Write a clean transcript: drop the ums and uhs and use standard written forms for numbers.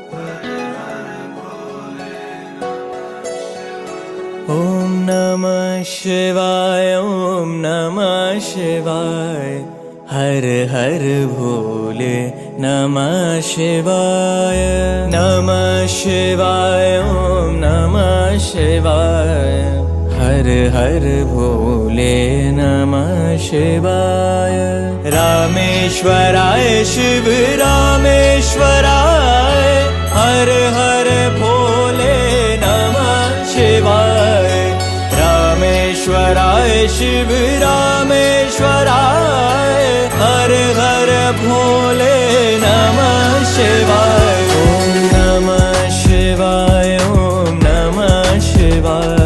ॐ नमः शिवाय, ॐ नमः शिवाय, हर हर भोले नमः शिवाय। नमः शिवाय, ॐ नमः शिवाय, हर हर भोले नमः शिवाय। रामेश्वराय शिव रामेश्वराय, हर हर भोले नमः शिवाय। रामेश्वराय शिव रामेश्वराय, हर हर भोले नमः शिवाय। ॐ नमः शिवाय, ॐ नमः शिवाय,